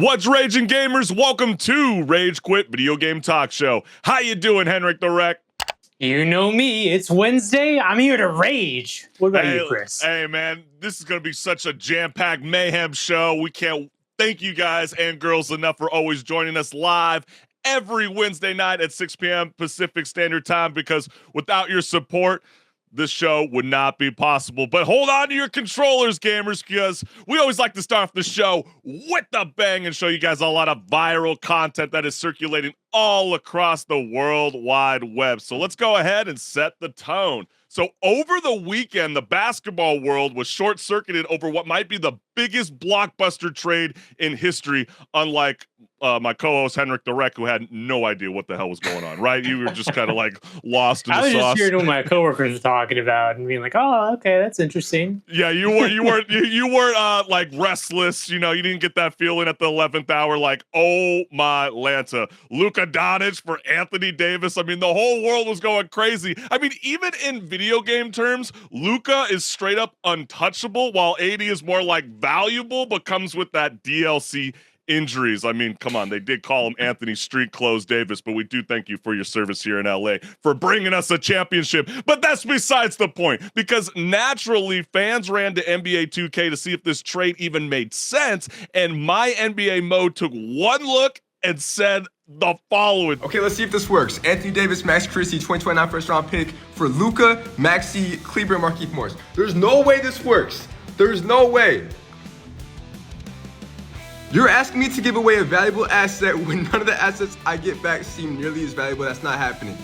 What's raging, gamers? Welcome to Rage Quit Video Game Talk Show. How you doing, HenricK the Wreck? You know me. It's Wednesday. I'm here to rage. What about you, Chris? Hey, man, this is going to be such a jam-packed mayhem show. We can't thank you guys and girls enough for always joining us live every Wednesday night at 6 p.m. Pacific Standard Time, because without your support, this show would not be possible. But hold on to your controllers, gamers, because we always like to start off the show with a bang and show you guys a lot of viral content that is circulating all across the World Wide Web. So let's go ahead and set the tone. So over the weekend, the basketball world was short-circuited over what might be the biggest blockbuster trade in history, unlike my co-host HenricK the Wreck, who had no idea what the hell was going on, right? You were just kind of like lost in the sauce. I was just hearing what my coworkers were talking about and being like, "Oh, okay, that's interesting." Yeah, you weren't like restless. You know, you didn't get that feeling at the 11th hour, like, oh my Lanta, Luka Doncic for Anthony Davis. I mean, the whole world was going crazy. I mean, even in video game terms, Luka is straight up untouchable, while AD is more like valuable, but comes with that DLC injuries. I mean, come on, they did call him Anthony Street Clothes Davis, but we do thank you for your service here in LA for bringing us a championship. But that's besides the point, because naturally fans ran to NBA 2K to see if this trade even made sense, and my NBA mode took one look and said the following. Okay, let's see if this works. Anthony Davis, Max Christie, 2029 first round pick for Luka, Maxey, Kleber, Markieff Morris. There's no way this works. There's no way. You're asking me to give away a valuable asset when none of the assets I get back seem nearly as valuable. That's not happening.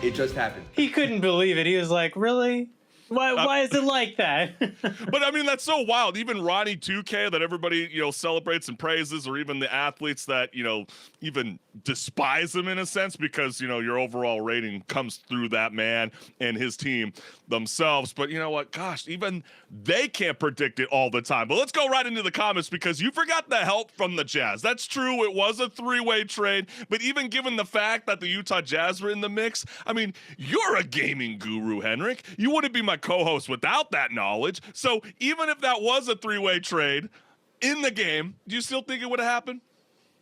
It just happened. He couldn't believe it. He was like, "Really? Why is it like that?" But I mean, that's so wild. Even Ronnie 2K, that everybody, you know, celebrates and praises, or even the athletes that, you know, even despise him in a sense, because, you know, your overall rating comes through that man and his team themselves. But you know what? Gosh, even they can't predict it all the time. But let's go right into the comments, because you forgot the help from the Jazz. That's true. It was a three-way trade. But even given the fact that the Utah Jazz were in the mix, I mean, you're a gaming guru, HenricK. You wouldn't be my co-host without that knowledge. So even if that was a three-way trade in the game, do you still think it would have happened?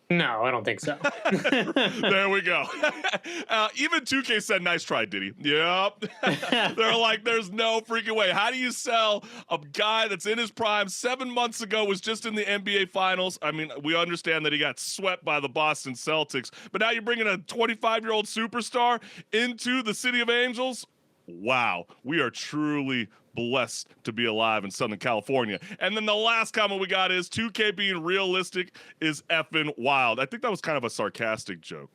No, I don't think so. There we go. Even 2K said, "Nice try, Diddy." Yep. They're like, there's no freaking way. How do you sell a guy that's in his prime, 7 months ago, was just in the NBA Finals? I mean, we understand that he got swept by the Boston Celtics, but now you're bringing a 25-year-old superstar into the City of Angels? Wow, we are truly blessed to be alive in Southern California. And then the last comment we got is 2K being realistic is effing wild. I think that was kind of a sarcastic joke.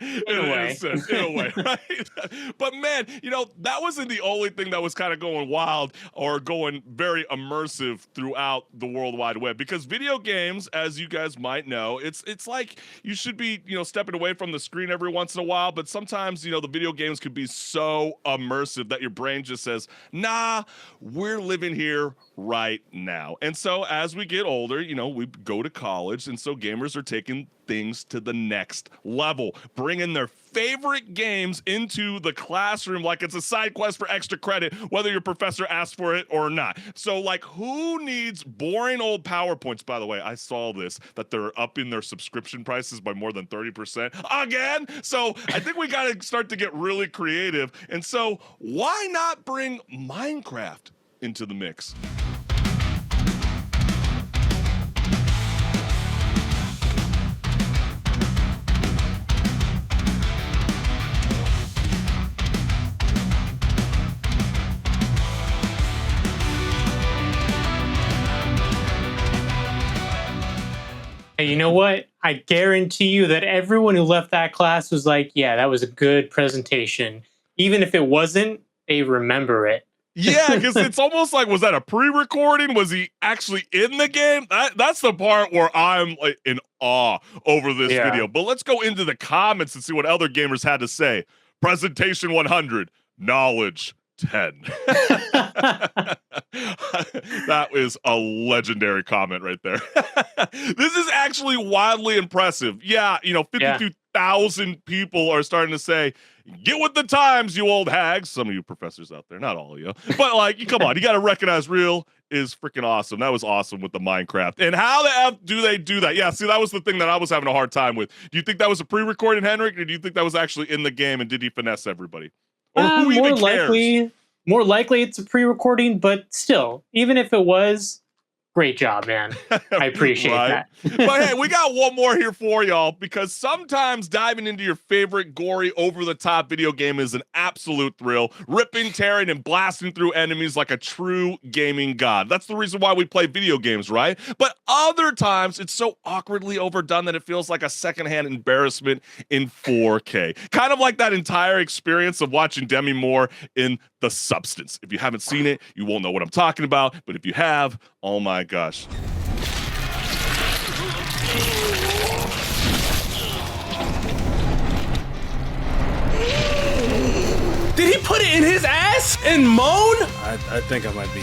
in a way, right? But man, you know, that wasn't the only thing that was kind of going wild or going very immersive throughout the World Wide Web, because video games, as you guys might know, it's like you should be, you know, stepping away from the screen every once in a while, but sometimes, you know, the video games could be so immersive that your brain just says, nah, we're living here right now. And so as we get older, you know, we go to college, and so gamers are taking things to the next level, bringing their favorite games into the classroom like it's a side quest for extra credit, whether your professor asked for it or not. So like, who needs boring old PowerPoints? By the way, I saw this, that they're upping their subscription prices by more than 30% again. So I think we got to start to get really creative. And so why not bring Minecraft into the mix? Hey, you know what? I guarantee you that everyone who left that class was like, "Yeah, that was a good presentation." Even if it wasn't, they remember it. Yeah, because it's almost like, was that a pre-recording? Was he actually in the game? That's the part where I'm like in awe over this video. But let's go into the comments and see what other gamers had to say. Presentation 100, knowledge 10. That is a legendary comment right there. This is actually wildly impressive. Yeah, you know, 52,000 people are starting to say, get with the times, you old hags. Some of you professors out there, not all of you. But like, come on, you got to recognize real is freaking awesome. That was awesome with the Minecraft. And how the F do they do that? Yeah, see, that was the thing that I was having a hard time with. Do you think that was a pre-recorded HenricK, or do you think that was actually in the game, and did he finesse everybody? Or who even cares? More likely it's a pre-recording, but still, even if it was, great job, man. I appreciate that. But hey, we got one more here for y'all, because sometimes diving into your favorite gory, over-the-top video game is an absolute thrill. Ripping, tearing, and blasting through enemies like a true gaming god. That's the reason why we play video games, right? But other times, it's so awkwardly overdone that it feels like a secondhand embarrassment in 4K. Kind of like that entire experience of watching Demi Moore in The Substance. If you haven't seen it, you won't know what I'm talking about. But if you have, oh my gosh. Did he put it in his ass and moan? I think I might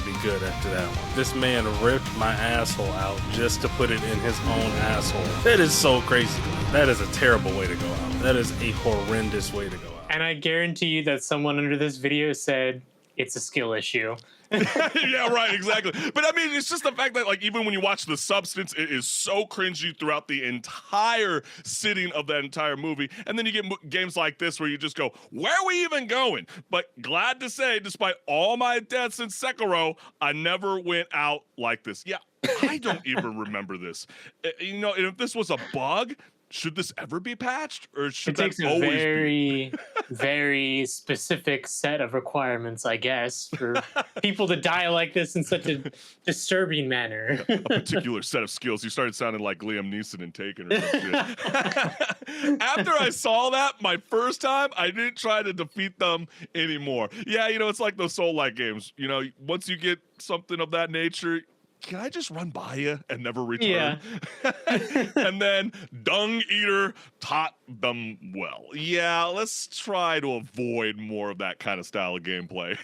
be good after that one. This man ripped my asshole out just to put it in his own asshole. That is so crazy. That is a terrible way to go out. That is a horrendous way to go out. And I guarantee you that someone under this video said it's a skill issue. Yeah, right, exactly. But I mean, it's just the fact that, like, even when you watch The Substance, it is so cringy throughout the entire sitting of that entire movie. And then you get games like this where you just go, where are we even going? But glad to say, despite all my deaths in Sekiro, I never went out like this. Yeah, I don't even remember this. You know, if this was a bug, should this ever be patched, or should it takes that a always very, very specific set of requirements, I guess, for people to die like this in such a disturbing manner? A particular set of skills. You started sounding like Liam Neeson in Taken or something. After I saw that my first time, I didn't try to defeat them anymore. Yeah, you know, it's like those Soul-like games. You know, once you get something of that nature, can I just run by you and never return? Yeah. And then Dung Eater taught them well. Yeah, let's try to avoid more of that kind of style of gameplay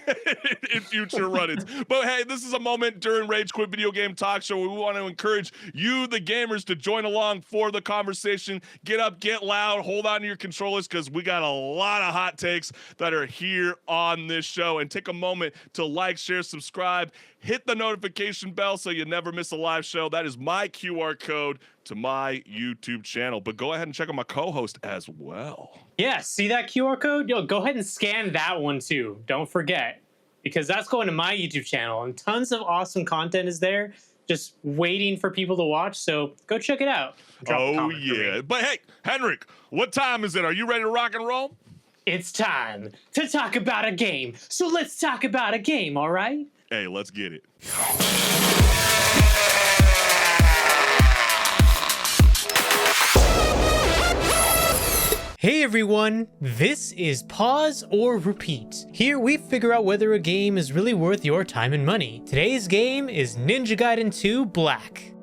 in future run-ins. But hey, this is a moment during Rage Quit Video Game Talk Show where we want to encourage you, the gamers, to join along for the conversation. Get up, get loud, hold on to your controllers, because we got a lot of hot takes that are here on this show. And take a moment to like, share, subscribe, hit the notification bell so you never miss a live show. That is my QR code to my YouTube channel. But go ahead and check out my co-host as well. Yeah, see that QR code? Yo, go ahead and scan that one too. Don't forget, because that's going to my YouTube channel, and tons of awesome content is there just waiting for people to watch. So go check it out. Oh, yeah. But hey, HenricK, what time is it? Are you ready to rock and roll? It's time to talk about a game. So let's talk about a game, all right? Hey, let's get it. Hey everyone, this is Pause or Repeat. Here we figure out whether a game is really worth your time and money. Today's game is Ninja Gaiden 2 Black.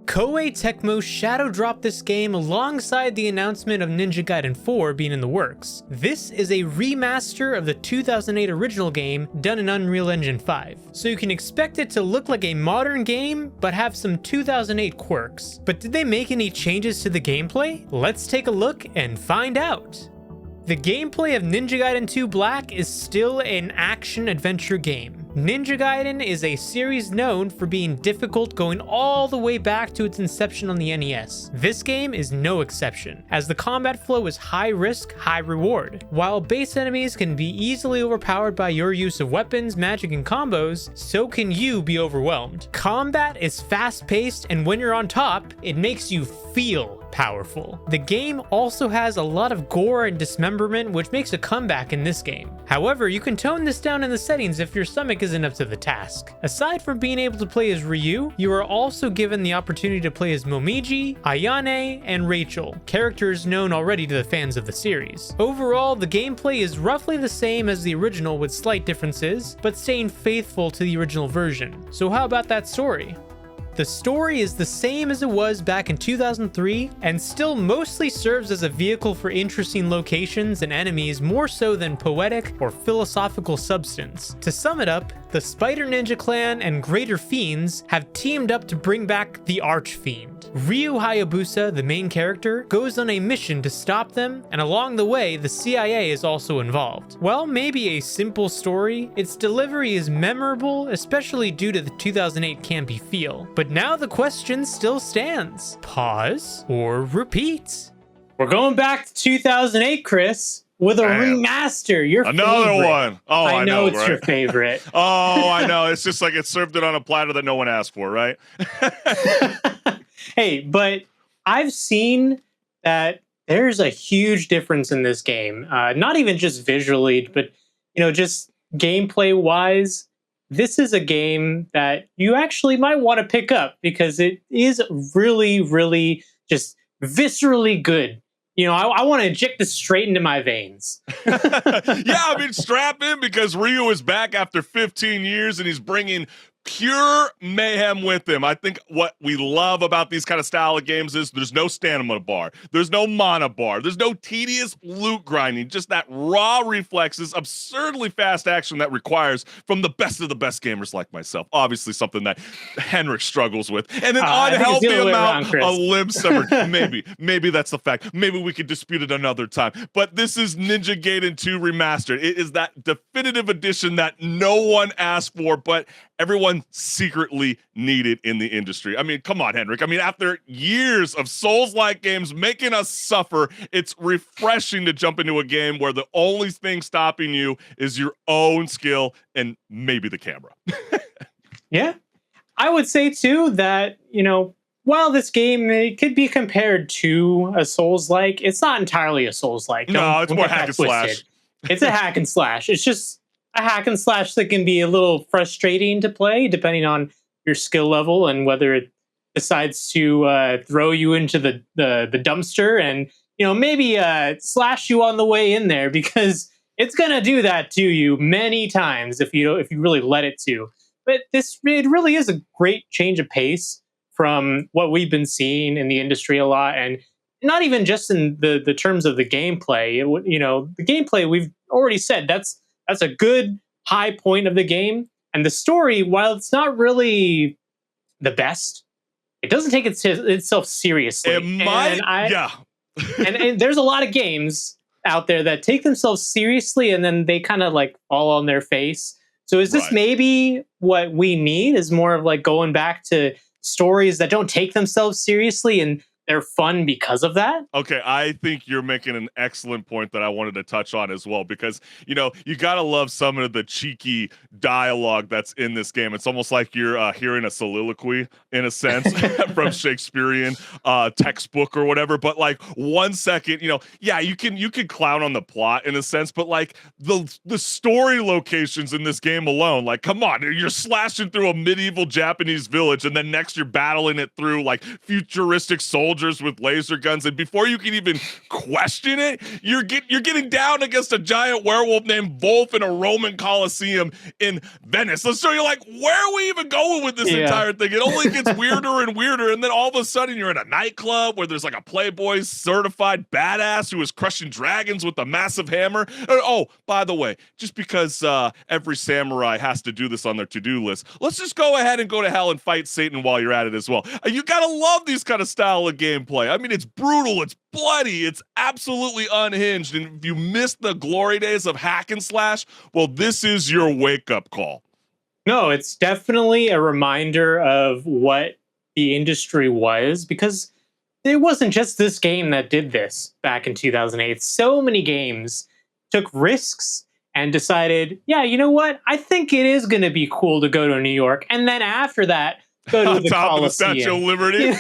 Koei Tecmo shadow dropped this game alongside the announcement of Ninja Gaiden 4 being in the works. This is a remaster of the 2008 original game done in Unreal Engine 5, so you can expect it to look like a modern game but have some 2008 quirks. But did they make any changes to the gameplay? Let's take a look and find out. The gameplay of Ninja Gaiden 2 Black is still an action-adventure game. Ninja Gaiden is a series known for being difficult going all the way back to its inception on the NES. This game is no exception, as the combat flow is high risk, high reward. While base enemies can be easily overpowered by your use of weapons, magic, and combos, so can you be overwhelmed. Combat is fast-paced, and when you're on top, it makes you feel powerful. The game also has a lot of gore and dismemberment, which makes a comeback in this game. However, you can tone this down in the settings if your stomach isn't up to the task. Aside from being able to play as Ryu, you are also given the opportunity to play as Momiji, Ayane, and Rachel, characters known already to the fans of the series. Overall, the gameplay is roughly the same as the original with slight differences, but staying faithful to the original version. So how about that story? The story is the same as it was back in 2003 and still mostly serves as a vehicle for interesting locations and enemies more so than poetic or philosophical substance. To sum it up, the Spider Ninja Clan and Greater Fiends have teamed up to bring back the Archfiend. Ryu Hayabusa, the main character, goes on a mission to stop them, and along the way, the CIA is also involved. While maybe a simple story, its delivery is memorable, especially due to the 2008 campy feel. But now the question still stands. Pause or repeat? We're going back to 2008, Chris, with a remaster. Your Another favorite. one. Oh, I know, it's right? your favorite. Oh, I know. It's just like it served it on a platter that no one asked for, right? Hey, but I've seen that there's a huge difference in this game. Not even just visually, but just gameplay-wise. This is a game that you actually might want to pick up because it is really, really just viscerally good. I want to inject this straight into my veins. Yeah, I mean, strap in because Ryu is back after 15 years and he's bringing pure mayhem with him. I think what we love about these kind of style of games is there's no stamina bar, there's no mana bar, there's no tedious loot grinding, just that raw reflexes, absurdly fast action that requires from the best of the best gamers like myself. Obviously something that HenricK struggles with. And an unhealthy amount of limb severed. Maybe that's the fact. Maybe we could dispute it another time. But this is Ninja Gaiden 2 Remastered. It is that definitive edition that no one asked for, but everyone secretly needed in the industry. I mean, come on, HenricK. I mean, after years of Souls-like games making us suffer, it's refreshing to jump into a game where the only thing stopping you is your own skill and maybe the camera. Yeah. I would say, too, that, while this game could be compared to a Souls-like, it's not entirely a Souls-like. No, it's more hack and slash. It's a hack and slash. It's just a hack and slash that can be a little frustrating to play depending on your skill level and whether it decides to throw you into the dumpster and maybe slash you on the way in there, because it's gonna do that to you many times if you really let it to. But it really is a great change of pace from what we've been seeing in the industry a lot, and not even just in the terms of the gameplay. The gameplay, we've already said that's a good high point of the game. And the story, while it's not really the best, it doesn't take itself seriously. It might, yeah. and there's a lot of games out there that take themselves seriously and then they kind of like fall on their face. So is this maybe what we need, is more of like going back to stories that don't take themselves seriously and they're fun because of that? Okay, I think you're making an excellent point that I wanted to touch on as well, because, you gotta love some of the cheeky dialogue that's in this game. It's almost like you're hearing a soliloquy, in a sense, from Shakespearean textbook or whatever. But like 1 second, yeah, you can clown on the plot in a sense, but like the story locations in this game alone, like, come on, you're slashing through a medieval Japanese village, and then next you're battling it through like futuristic soldiers with laser guns, and before you can even question it, you're getting down against a giant werewolf named Wolf in a Roman Colosseum in Venice. So you're like, where are we even going with this entire thing? It only gets weirder and weirder, and then all of a sudden you're in a nightclub where there's like a Playboy certified badass who is crushing dragons with a massive hammer. Oh, by the way, just because every samurai has to do this on their to-do list, let's just go ahead and go to hell and fight Satan while you're at it as well. You gotta love these kind of style of gameplay. I mean, it's brutal, it's bloody, it's absolutely unhinged, and if you miss the glory days of hack and slash, well, this is your wake-up call. No, it's definitely a reminder of what the industry was, because it wasn't just this game that did this back in 2008. So many games took risks and decided, yeah, you know what? I think it is going to be cool to go to New York. And then after that, go to the top Coliseum. Of the Statue of Liberty.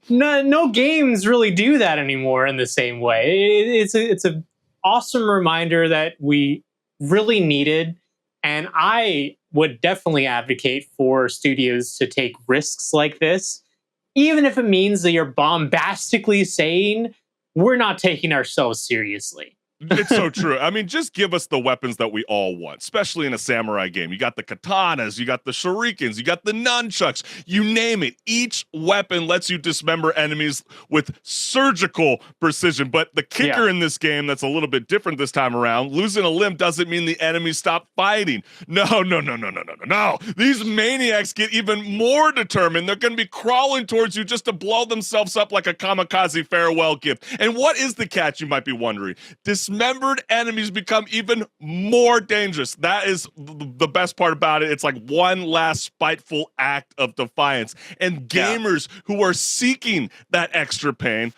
No games really do that anymore in the same way. It's an awesome reminder that we really needed, and I would definitely advocate for studios to take risks like this, even if it means that you're bombastically saying we're not taking ourselves seriously. It's so true. I mean, just give us the weapons that we all want, especially in a samurai game. You got the katanas, you got the shurikens, you got the nunchucks, you name it. Each weapon lets you dismember enemies with surgical precision. But the kicker in this game that's a little bit different this time around, losing a limb doesn't mean the enemies stop fighting. No. These maniacs get even more determined. They're going to be crawling towards you just to blow themselves up like a kamikaze farewell gift. And what is the catch, you might be wondering? Dismembered enemies become even more dangerous. That is the best part about it. It's like one last spiteful act of defiance. And gamers who are seeking that extra pain,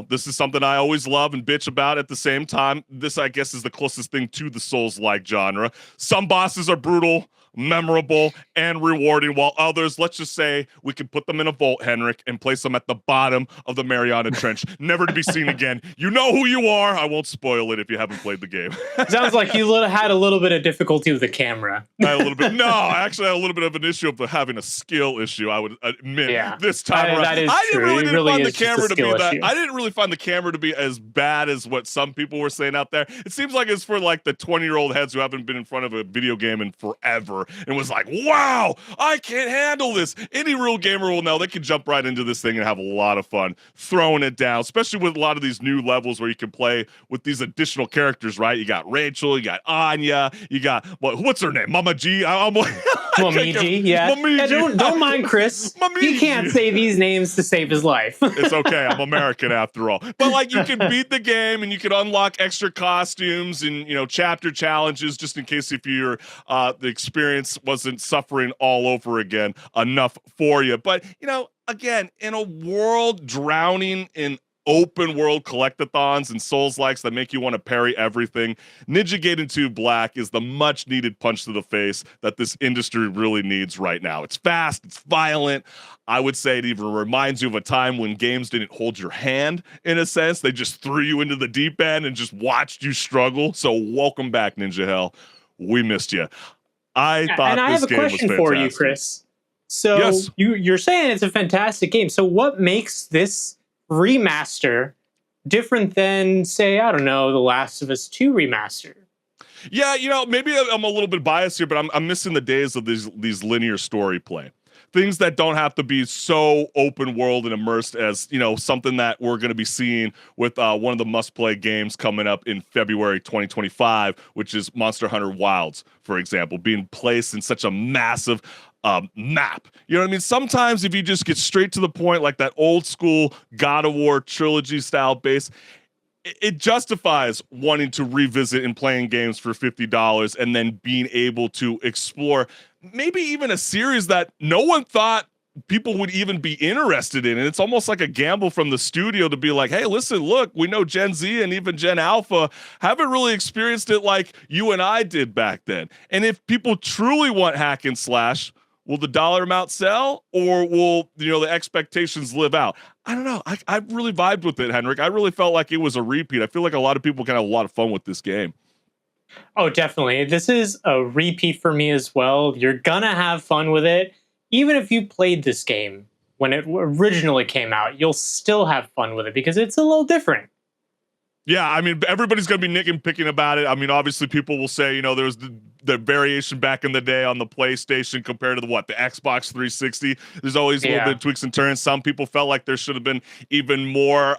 this is something I always love and bitch about at the same time. This, I guess, is the closest thing to the Souls-like genre. Some bosses are brutal, memorable, and rewarding, while others, let's just say, we can put them in a vault, HenricK, and place them at the bottom of the Mariana Trench, never to be seen again. You know who you are. I won't spoil it if you haven't played the game. Sounds like you had a little bit of difficulty with the camera. I had a little bit. No, I actually had a little bit of an issue of having a skill issue, I would admit. This time around. That is true. I didn't find the camera to be that. Issue. I didn't really find the camera to be as bad as what some people were saying out there. It seems like it's for like the 20-year-old heads who haven't been in front of a video game in forever and was like, wow, I can't handle this. Any real gamer will know they can jump right into this thing and have a lot of fun throwing it down, especially with a lot of these new levels where you can play with these additional characters, right? You got Rachel, you got Anya, you got, what's her name? Mama G? I'm like, Momiji, yeah. Don't mind Chris. He can't say these names to save his life. It's okay. I'm American after all. But like, you can beat the game and you can unlock extra costumes and, chapter challenges just in case if your the experience wasn't suffering all over again enough for you. But, again, in a world drowning in open world collectathons and souls likes that make you want to parry everything, Ninja Gaiden 2 Black is the much needed punch to the face that this industry really needs right now. It's fast, it's violent. I would say it even reminds you of a time when games didn't hold your hand in a sense. They just threw you into the deep end and just watched you struggle. So welcome back, Ninja Hell. We missed you. I thought this game was fantastic. And I have a question for you, Chris. So you're saying it's a fantastic game. So what makes this remaster different than, say, I don't know, The Last of Us 2 remaster? Yeah, maybe I'm a little bit biased here, but I'm missing the days of these linear story play. Things that don't have to be so open world and immersed as, something that we're going to be seeing with one of the must-play games coming up in February 2025, which is Monster Hunter Wilds, for example, being placed in such a massive map. You know what I mean? Sometimes if you just get straight to the point, like that old school God of War trilogy style base, it justifies wanting to revisit and playing games for $50 and then being able to explore maybe even a series that no one thought people would even be interested in. And it's almost like a gamble from the studio to be like, hey, listen, look, we know Gen Z and even Gen Alpha haven't really experienced it like you and I did back then. And if people truly want hack and slash, will the dollar amount sell, or will the expectations live out? I don't know. I really vibed with it, HenricK. I really felt like it was a repeat. I feel like a lot of people can have a lot of fun with this game. Oh, definitely. This is a repeat for me as well. You're gonna have fun with it. Even if you played this game when it originally came out, you'll still have fun with it because it's a little different. Yeah, I mean, everybody's going to be picking about it. I mean, obviously, people will say, there was the variation back in the day on the PlayStation compared to the Xbox 360. There's always a little bit of tweaks and turns. Some people felt like there should have been even more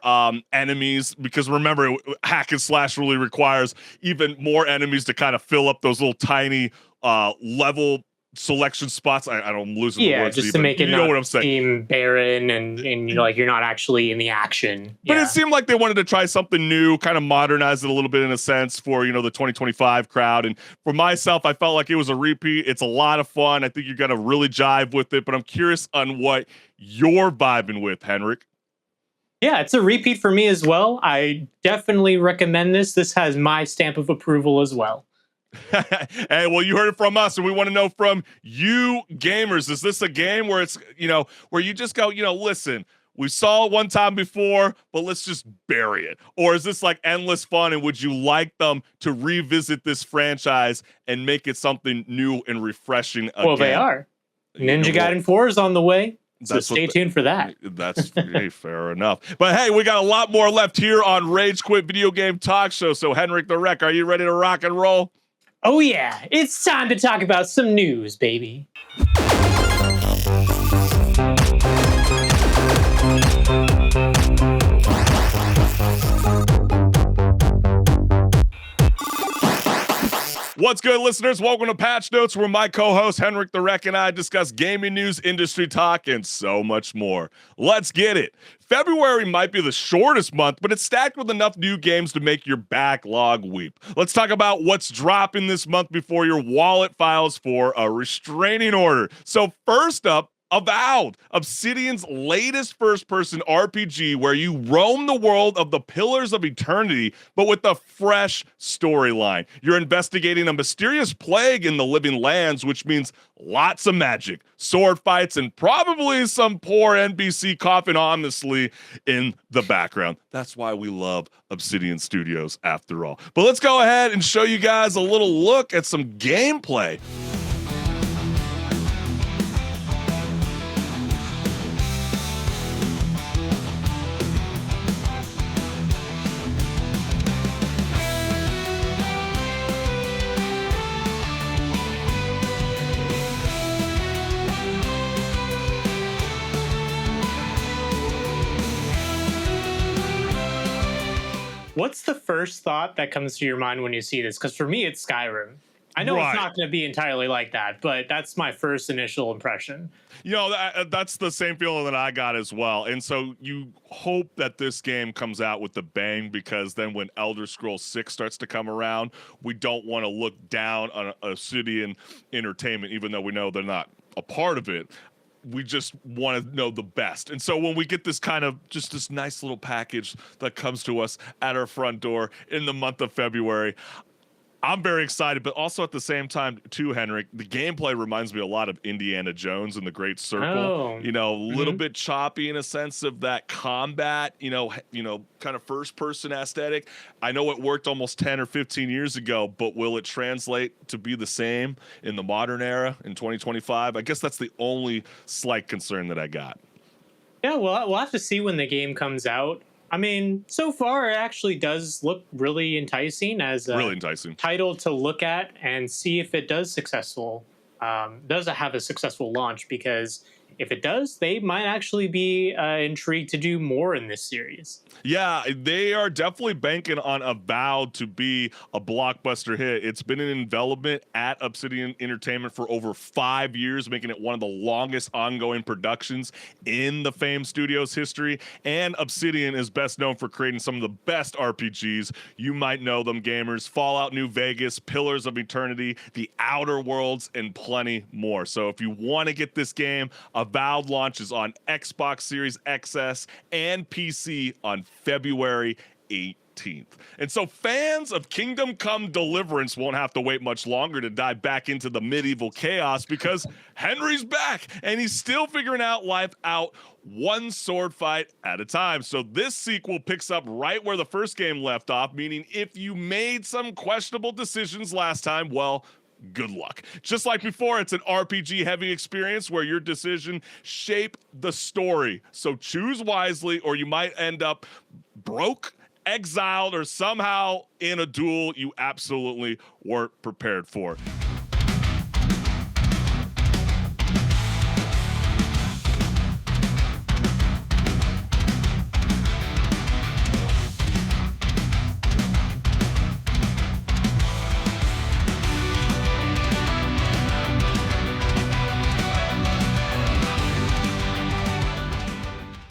enemies because, remember, hack and slash really requires even more enemies to kind of fill up those little tiny level selection spots. I'm losing the words. Just to make it not seem barren and you're not actually in the action. But it seemed like they wanted to try something new, kind of modernize it a little bit in a sense for, the 2025 crowd. And for myself, I felt like it was a repeat. It's a lot of fun. I think you're going to really jive with it, but I'm curious on what you're vibing with, HenricK. Yeah, it's a repeat for me as well. I definitely recommend this. This has my stamp of approval as well. Hey, well, you heard it from us, and we want to know from you gamers. Is this a game where it's, where you just go, listen, we saw it one time before, but let's just bury it? Or is this like endless fun, and would you like them to revisit this franchise and make it something new and refreshing again? Well, they are. Ninja Gaiden 4 is on the way. So stay tuned for that. That's hey, fair enough. But hey, we got a lot more left here on Rage Quit Video Game Talk Show. So HenricK the Wreck, are you ready to rock and roll? Oh yeah, it's time to talk about some news, baby. What's good, listeners? Welcome to Patch Notes, where my co-host HenricK the Wreck and I discuss gaming news, industry talk, and so much more. Let's get it. February might be the shortest month, but it's stacked with enough new games to make your backlog weep. Let's talk about what's dropping this month before your wallet files for a restraining order. So first up, AVOWED, Obsidian's latest first-person RPG where you roam the world of the Pillars of Eternity, but with a fresh storyline. You're investigating a mysterious plague in the Living Lands, which means lots of magic, sword fights, and probably some poor NPC coughing honestly in the background. That's why we love Obsidian Studios after all. But let's go ahead and show you guys a little look at some gameplay. What's the first thought that comes to your mind when you see this? Because for me, it's Skyrim. I know it's not going to be entirely like that, but that's my first initial impression. You know, that's the same feeling that I got as well. And so you hope that this game comes out with the bang, because then when Elder Scrolls 6 starts to come around, we don't want to look down on Obsidian Entertainment, even though we know they're not a part of it. We just want to know the best. And so when we get this kind of just this nice little package that comes to us at our front door in the month of February, I'm very excited, but also at the same time, too, HenricK, the gameplay reminds me a lot of Indiana Jones and the Great Circle. Oh. You know, a little bit choppy in a sense of that combat, you know, kind of first-person aesthetic. I know it worked almost 10 or 15 years ago, but will it translate to be the same in the modern era in 2025? I guess that's the only slight concern that I got. Yeah, well, we'll have to see when the game comes out. I mean, so far it actually does look really enticing as a title to look at and see if it does have a successful launch, because if it does, they might actually be intrigued to do more in this series. Yeah, they are definitely banking on AVOWED to be a blockbuster hit. It's been in development at Obsidian Entertainment for over 5 years, making it one of the longest ongoing productions in the famed studio's history. And Obsidian is best known for creating some of the best RPGs. You might know them, gamers: Fallout New Vegas, Pillars of Eternity, The Outer Worlds, and plenty more. So if you want to get this game, AVOWED launches on Xbox Series XS and PC on February 18th. And so fans of Kingdom Come Deliverance won't have to wait much longer to dive back into the medieval chaos, because Henry's back and he's still figuring out life out one sword fight at a time. So this sequel picks up right where the first game left off, meaning if you made some questionable decisions last time, well, good luck. Just like before, it's an RPG heavy experience where your decision shape the story. So choose wisely, or you might end up broke, exiled, or somehow in a duel you absolutely weren't prepared for.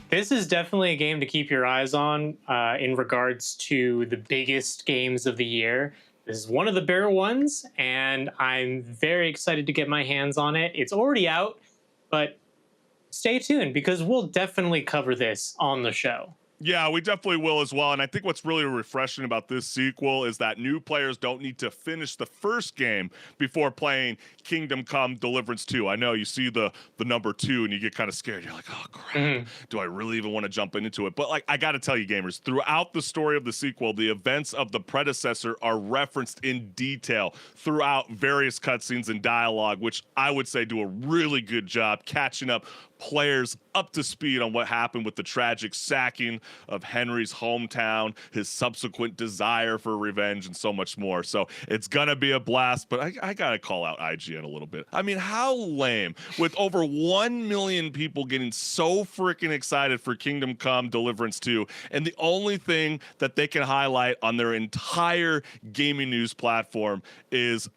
This is definitely a game to keep your eyes on in regards to the biggest games of the year. This is one of the bigger ones, and I'm very excited to get my hands on it. It's already out, but stay tuned, because we'll definitely cover this on the show. Yeah, we definitely will as well. And I think what's really refreshing about this sequel is that new players don't need to finish the first game before playing Kingdom Come Deliverance 2. I know you see the number 2 and you get kind of scared. You're like, oh, crap. Do I really even want to jump into it? But like, I got to tell you, gamers, throughout the story of the sequel, the events of the predecessor are referenced in detail throughout various cutscenes and dialogue, which I would say do a really good job catching up players up to speed on what happened with the tragic sacking of Henry's hometown, his subsequent desire for revenge, and so much more. So it's gonna be a blast, but I gotta call out IGN a little bit. I mean, how lame, with over 1 million people getting so freaking excited for Kingdom Come Deliverance 2, and the only thing that they can highlight on their entire gaming news platform is,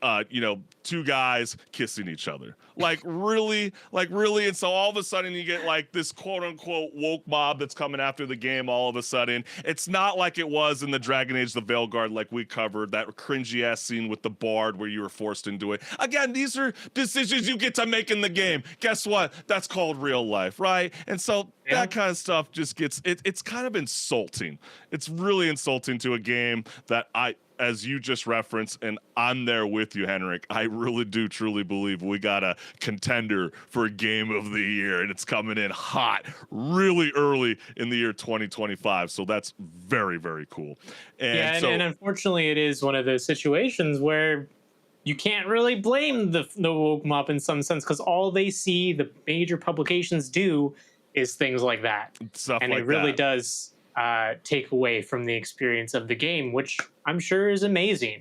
two guys kissing each other. Like really? And so all of a sudden you get like this quote unquote woke mob that's coming after the game all of a sudden. It's not like it was in the Dragon Age the Veilguard, like we covered, that cringy ass scene with the bard where you were forced into it. Again, these are decisions you get to make in the game. Guess what? That's called real life, right? And so that kind of stuff just gets, it's kind of insulting. It's really insulting to a game that as you just referenced, and I'm there with you, HenricK, I really do truly believe we got a contender for Game of the Year, and it's coming in hot really early in the year 2025. So that's very, very cool. And and unfortunately, it is one of those situations where you can't really blame the woke mob in some sense, because all they see the major publications do is things like that. Stuff and like it really that. does take away from the experience of the game, which I'm sure is amazing.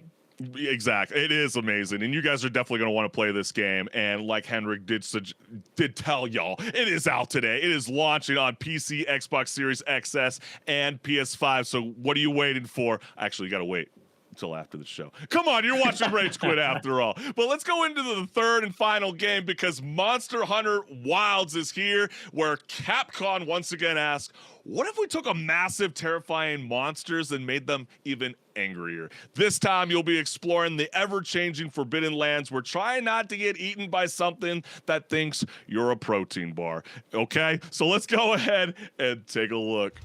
Exactly. It is amazing. And you guys are definitely going to want to play this game. And like HenricK did tell y'all, it is out today. It is launching on PC, Xbox Series XS, and PS5. So what are you waiting for? Actually, you got to wait until after the show. Come on, you're watching Rage Quit after all. But let's go into the third and final game, because Monster Hunter Wilds is here, where Capcom once again asks, what if we took a massive, terrifying monsters and made them even angrier? This time you'll be exploring the ever-changing Forbidden Lands. We're trying not to get eaten by something that thinks you're a protein bar. Okay, so let's go ahead and take a look.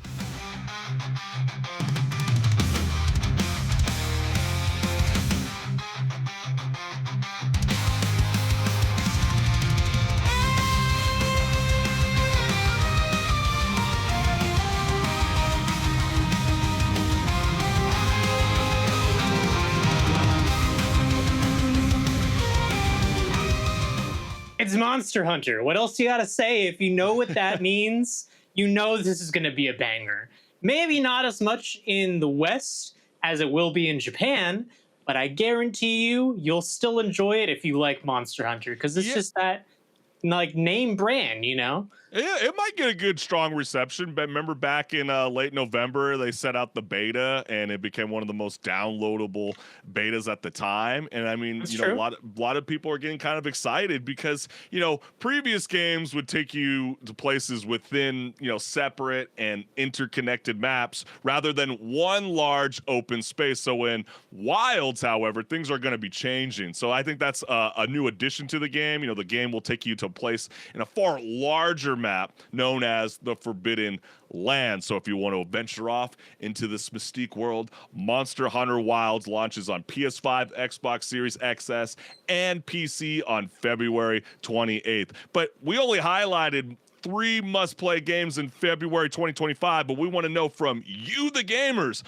It's Monster Hunter. What else you gotta say? If you know what that means, you know this is gonna be a banger. Maybe not as much in the West as it will be in Japan, but I guarantee you'll still enjoy it if you like Monster Hunter, because it's just that like name brand, you know? Yeah, it might get a good, strong reception. But remember back in late November, they set out the beta, and it became one of the most downloadable betas at the time. And I mean, That's you know, true. a lot of people are getting kind of excited because, you know, previous games would take you to places within, you know, separate and interconnected maps rather than one large open space. So in Wilds, however, things are going to be changing. So I think that's a new addition to the game. You know, the game will take you to a place in a far larger map known as the Forbidden Land. So if you want to venture off into this mystique world, Monster Hunter Wilds launches on PS5, Xbox Series XS, and PC on February 28th. But we only highlighted 3 must-play games in February 2025, but we want to know from you, the gamers.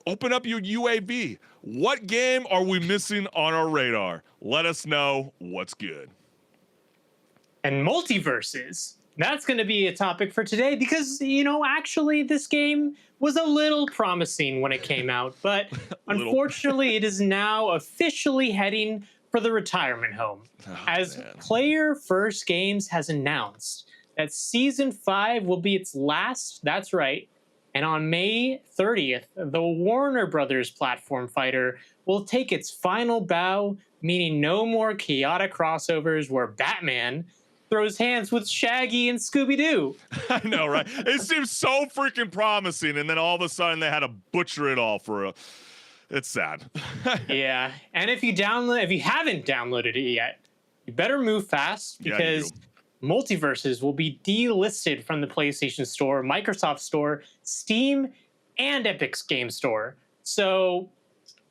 Open up your UAV. What game are we missing on our radar? Let us know what's good. And MultiVersus. That's going to be a topic for today because, you know, actually this game was a little promising when it came out, but unfortunately it is now officially heading for the retirement home. As Player First Games has announced that Season 5 will be its last, that's right, and on May 30th, the Warner Brothers platform fighter will take its final bow, meaning no more chaotic crossovers where Batman throws hands with Shaggy and Scooby-Doo. I know, right? It seems so freaking promising, and then all of a sudden they had to butcher it all for a... It's sad. Yeah, and if you haven't downloaded it yet, you better move fast because MultiVersus will be delisted from the PlayStation Store, Microsoft Store, Steam, and Epic's Game Store. So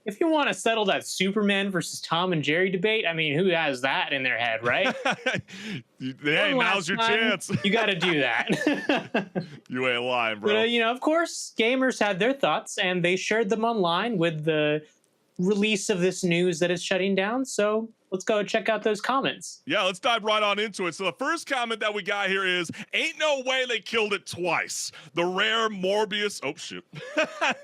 if you want to settle that Superman versus Tom and Jerry debate, I mean, who has that in their head, right? Hey, now's your chance. You got to do that. You ain't lying, bro. But, you know, of course, gamers had their thoughts, and they shared them online with the release of this news that it's shutting down. So let's go check out those comments. Yeah, let's dive right on into it. So the first comment that we got here is, ain't no way they killed it twice. The rare Morbius, oh shit,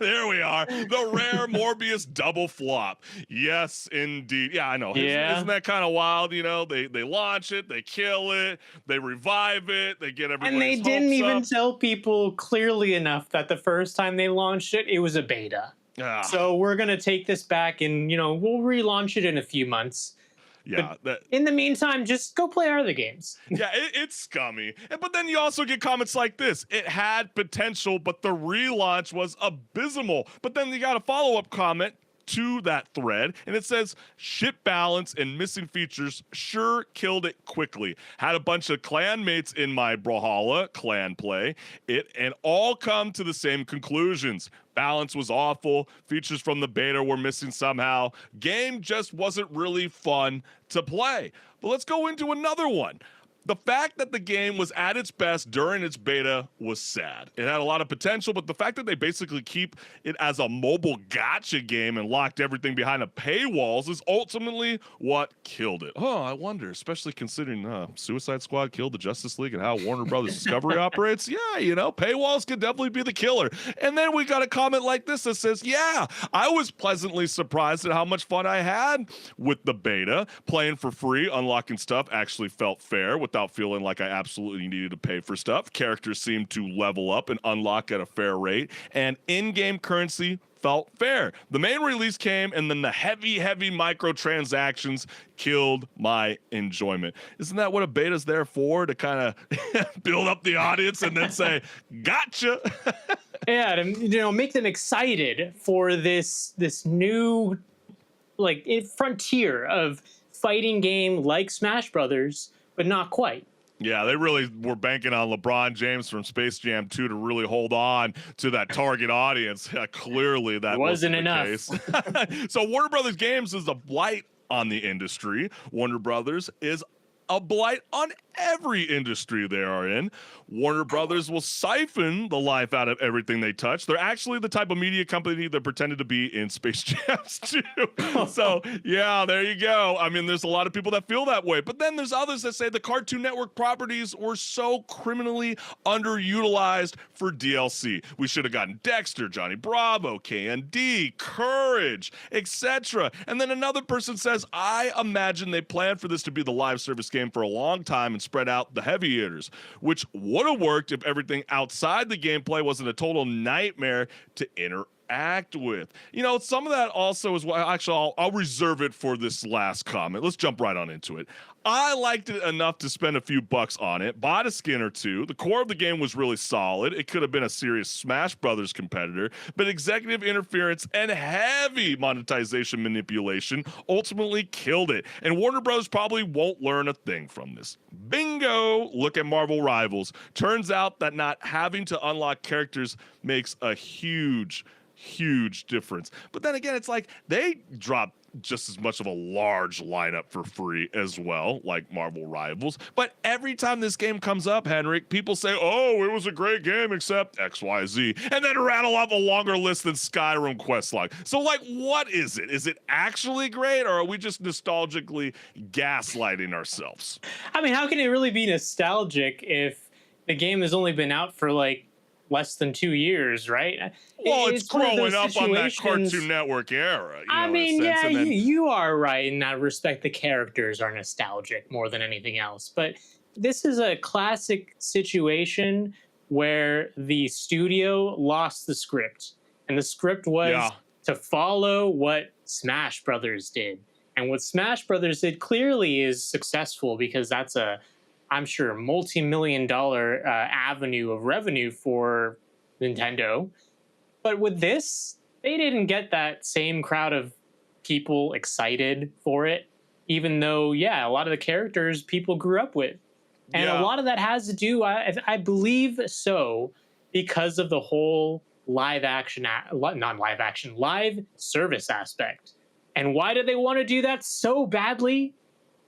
there we are. The rare Morbius double flop. Yes, indeed. Yeah, I know. Yeah. Isn't that kind of wild? You know, they launch it, they kill it, they revive it, they get everybody's And they didn't hopes even up. tell people clearly enough that the first time they launched it, it was a beta. Ah. So we're going to take this back and, we'll relaunch it in a few months. Yeah, In the meantime, just go play our other games. yeah, it's scummy. But then you also get comments like this. It had potential, but the relaunch was abysmal. But then you got a follow-up comment to that thread, and it says, ship balance and missing features sure killed it quickly. Had a bunch of clan mates in my Brawlhalla clan play it, and all come to the same conclusions. Balance was awful. Features from the beta were missing somehow. Game just wasn't really fun to play. But let's go into another one. The fact that the game was at its best during its beta was sad. It had a lot of potential, but the fact that they basically keep it as a mobile gotcha game and locked everything behind a paywalls is ultimately what killed it. Oh, I wonder, especially considering Suicide Squad killed the Justice League and how Warner Brothers Discovery operates. Yeah, paywalls could definitely be the killer. And then we got a comment like this that says, yeah, I was pleasantly surprised at how much fun I had with the beta. Playing for free, unlocking stuff actually felt fair without feeling like I absolutely needed to pay for stuff. Characters seemed to level up and unlock at a fair rate, and in-game currency felt fair. The main release came, and then the heavy microtransactions killed my enjoyment. Isn't that what a beta's there for? To kind of build up the audience and then say, gotcha. Yeah, to make them excited for this new frontier of fighting game like Smash Brothers, but not quite. Yeah, they really were banking on LeBron James from Space Jam 2 to really hold on to that target audience. Clearly, that wasn't enough. The case. So Warner Brothers Games is a blight on the industry. Warner Brothers is a blight on every industry they are in. Warner Brothers will siphon the life out of everything they touch. They're actually the type of media company that pretended to be in Space Jams too. So yeah, there you go. I mean, there's a lot of people that feel that way, but then there's others that say the Cartoon Network properties were so criminally underutilized for DLC. We should have gotten Dexter, Johnny Bravo, KND, Courage, etc. And then another person says, I imagine they planned for this to be the live service game for a long time and spread out the heavy hitters, which would have worked if everything outside the gameplay wasn't a total nightmare to interact with. Some of that also is why, actually, I'll reserve it for this last comment. Let's jump right on into it. I liked it enough to spend a few bucks on it, bought a skin or two. The core of the game was really solid. It could have been a serious Smash Brothers competitor, but executive interference and heavy monetization manipulation ultimately killed it. And Warner Bros. Probably won't learn a thing from this. Bingo! Look at Marvel Rivals. Turns out that not having to unlock characters makes a huge difference. But then again, it's like they dropped just as much of a large lineup for free as well, like Marvel Rivals. But every time this game comes up, HenricK, people say, oh, it was a great game except XYZ, and then rattle off a longer list than Skyrim questlog. So, what is it? Is it actually great, or are we just nostalgically gaslighting ourselves? I mean, how can it really be nostalgic if the game has only been out for less than 2 years, right? Well, it's growing up on that Cartoon Network era. You are right in that respect. The characters are nostalgic more than anything else. But this is a classic situation where the studio lost the script. And the script was to follow what Smash Brothers did. And what Smash Brothers did clearly is successful because that's I'm sure, multi-million-dollar avenue of revenue for Nintendo. But with this, they didn't get that same crowd of people excited for it, even though, a lot of the characters people grew up with. And a lot of that has to do, I believe so, because of the whole live service aspect. And why do they want to do that so badly?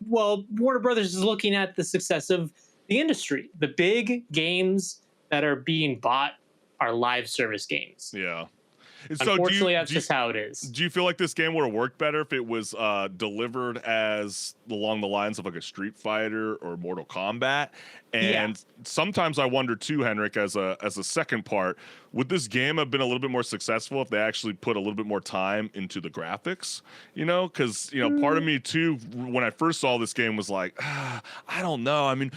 Well, Warner Brothers is looking at the success of the industry. The big games that are being bought are live service games. Yeah. So Unfortunately, that's just how it is. do you feel like this game would have worked better if it was delivered as along the lines of like a Street Fighter or Mortal Kombat? And sometimes I wonder too, HenricK, as a second part, would this game have been a little bit more successful if they actually put a little bit more time into the graphics? You know, because part of me too, when I first saw this game, was like, I don't know. I mean,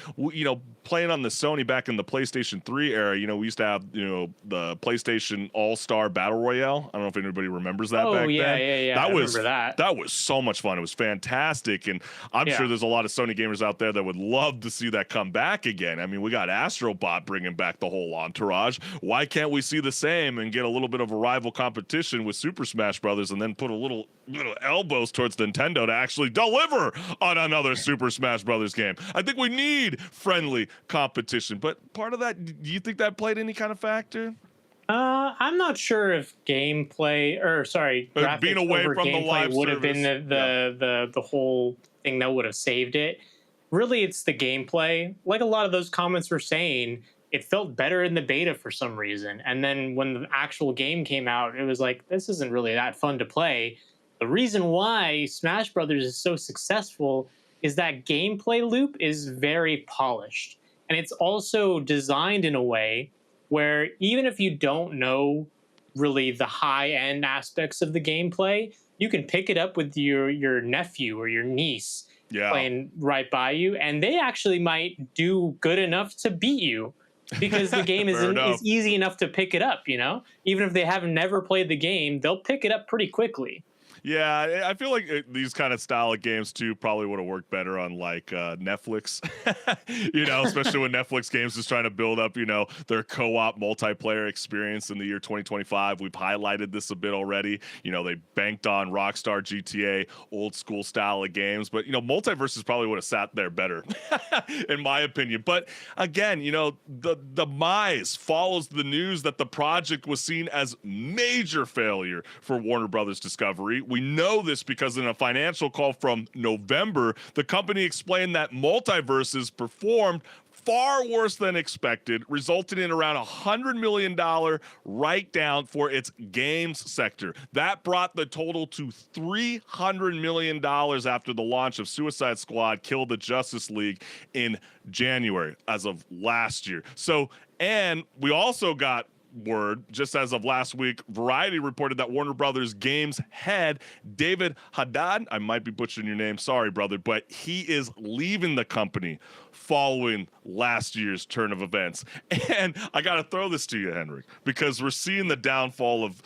playing on the Sony back in the PlayStation 3 era, we used to have the PlayStation All-Star Battle Royale. I don't know if anybody remembers that back then. Yeah. I remember that. That was so much fun. It was fantastic, and I'm sure there's a lot of Sony gamers out there that would love to see that come back again. I mean, we got Astrobot bringing back the whole entourage. Why can't we see the same and get a little bit of a rival competition with Super Smash Brothers, and then put a little elbows towards Nintendo to actually deliver on another Super Smash Brothers game? I think we need friendly competition, but part of that, do you think that played any kind of factor? I'm not sure if gameplay, or sorry, graphics being away over from the gameplay live would have service. been the whole thing that would have saved it. Really, it's the gameplay. Like a lot of those comments were saying, it felt better in the beta for some reason. And then when the actual game came out, it was like, this isn't really that fun to play. The reason why Smash Brothers is so successful is that gameplay loop is very polished. And it's also designed in a way where even if you don't know really the high-end aspects of the gameplay, you can pick it up with your nephew or your niece playing right by you, and they actually might do good enough to beat you because the game is easy enough to pick it up, Even if they have never played the game, they'll pick it up pretty quickly. Yeah, I feel like these kind of style of games too probably would have worked better on like Netflix, especially when Netflix games is trying to build up, their co-op multiplayer experience in the year 2025. We've highlighted this a bit already. They banked on Rockstar GTA, old school style of games, but MultiVersus probably would have sat there better, in my opinion. But again, the demise follows the news that the project was seen as major failure for Warner Brothers Discovery. We know this because in a financial call from November, the company explained that MultiVersus performed far worse than expected, resulting in around $100 million write-down for its games sector. That brought the total to $300 million after the launch of Suicide Squad Kill the Justice League in January, as of last year. And we also got word, just as of last week, Variety reported that Warner Brothers Games head David Haddad, I might be butchering your name, sorry brother, but he is leaving the company following last year's turn of events. And I gotta throw this to you, HenricK, because we're seeing the downfall of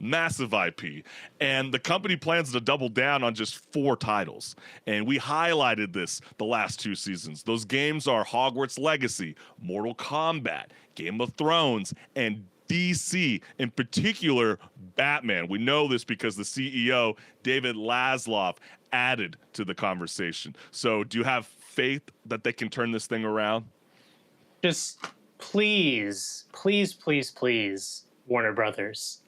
massive IP, and the company plans to double down on just 4 titles. And we highlighted this the last 2 seasons. Those games are Hogwarts Legacy, Mortal Kombat, Game of Thrones, and DC, in particular, Batman. We know this because the CEO, David Laszloff, added to the conversation. So do you have faith that they can turn this thing around? Just please, Warner Brothers.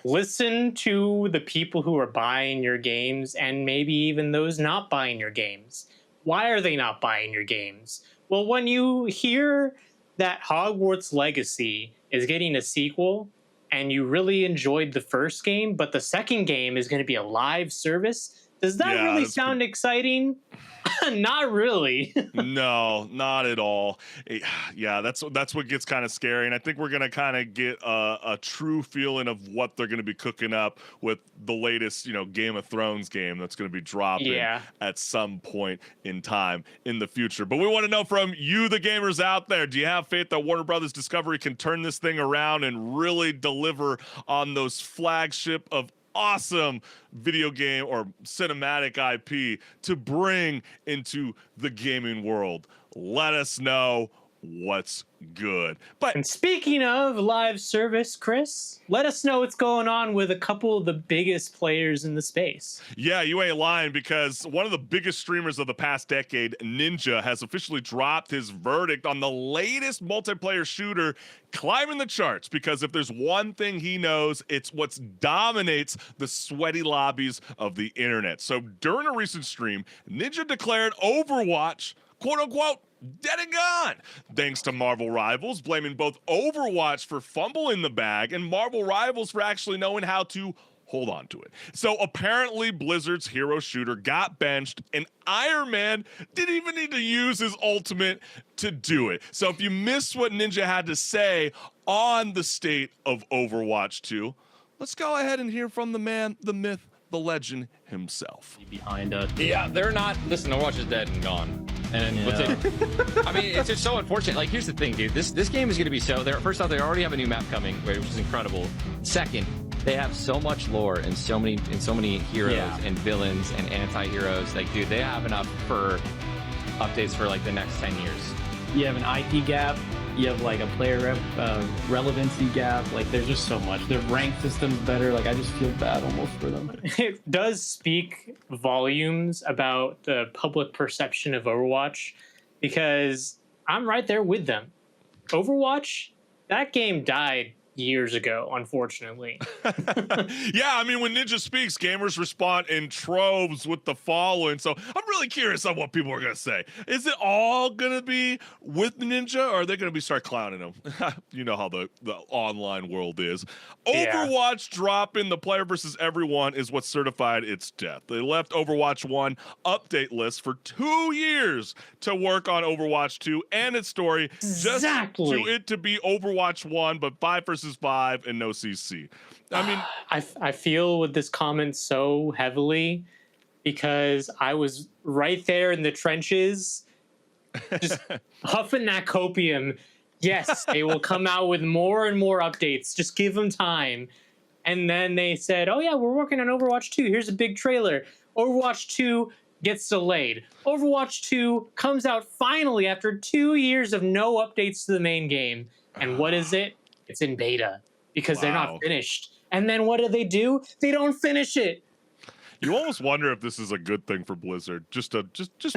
Listen to the people who are buying your games and maybe even those not buying your games. Why are they not buying your games? Well, when you hear that Hogwarts Legacy is getting a sequel and you really enjoyed the first game, but the second game is going to be a live service, does that really sound exciting? Not really. No, not at all. Yeah, that's what gets kind of scary, and I think we're gonna kind of get a true feeling of what they're gonna be cooking up with the latest, Game of Thrones game that's gonna be dropping at some point in time in the future. But we want to know from you, the gamers out there, do you have faith that Warner Brothers Discovery can turn this thing around and really deliver on those flagship of awesome video game or cinematic IP to bring into the gaming world? Let us know what's good. And speaking of live service, Chris, let us know what's going on with a couple of the biggest players in the space. Yeah, you ain't lying, because one of the biggest streamers of the past decade, Ninja, has officially dropped his verdict on the latest multiplayer shooter climbing the charts, because if there's one thing he knows, it's what dominates the sweaty lobbies of the internet. So during a recent stream, Ninja declared Overwatch, quote unquote, dead and gone, thanks to Marvel Rivals blaming both Overwatch for fumbling the bag and Marvel Rivals for actually knowing how to hold on to it. So apparently Blizzard's hero shooter got benched and Iron Man didn't even need to use his ultimate to do it. So if you missed what Ninja had to say on the state of Overwatch 2, let's go ahead and hear from the man, the myth, the legend himself. Behind us. Yeah, they're not. Listen, Overwatch is dead and gone. And what's it? I mean, it's just so unfortunate. Like, here's the thing, dude. This game is going to be so. First off, they already have a new map coming, which is incredible. Second, they have so much lore and so many heroes and villains and anti-heroes. Like, dude, they have enough for updates for like the next 10 years. You have an IP gap. You have like a player relevancy gap. Like, there's just so much. Their rank system's better. Like, I just feel bad almost for them. It does speak volumes about the public perception of Overwatch, because I'm right there with them. Overwatch, that game died years ago, unfortunately. Yeah, I mean, when Ninja speaks, gamers respond in troves with the following. So I'm really curious on what people are going to say. Is it all going to be with Ninja, or are they going to be start clowning him? You know how the online world is. Overwatch dropping the player versus everyone is what certified its death. They left Overwatch 1 update list for 2 years to work on Overwatch 2 and its story. Just to it to be Overwatch 1, but 5 versus 5 and no CC. I mean, I feel with this comment so heavily because I was right there in the trenches, just huffing that copium. Yes, they will come out with more and more updates. Just give them time. And then they said, oh yeah, we're working on Overwatch 2. Here's a big trailer. Overwatch 2 gets delayed. Overwatch 2 comes out finally after 2 years of no updates to the main game. And what is it? It's in beta because they're not finished. And then what do? They don't finish it. You almost wonder if this is a good thing for Blizzard, just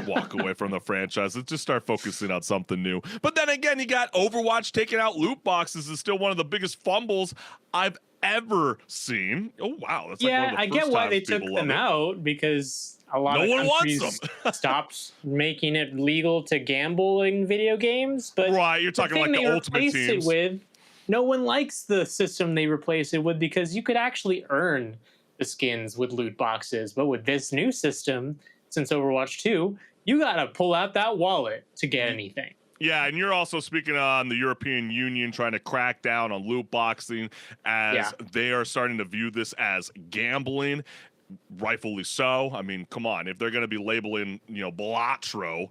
walk away from the franchise and just start focusing on something new. But then again, you got Overwatch taking out loot boxes is still one of the biggest fumbles I've ever seen. Oh wow, that's like one of the I first get why times they took people them love it. out, because a lot No of one wants countries them. stopped making it legal to gamble in video games. But Right, you're talking like the ultimate teams. No one likes the system they replace it with, because you could actually earn the skins with loot boxes. But with this new system, since Overwatch 2, you got to pull out that wallet to get anything. Yeah, and you're also speaking on the European Union trying to crack down on loot boxing, as they are starting to view this as gambling. Rightfully so. I mean, come on, if they're going to be labeling, Balatro,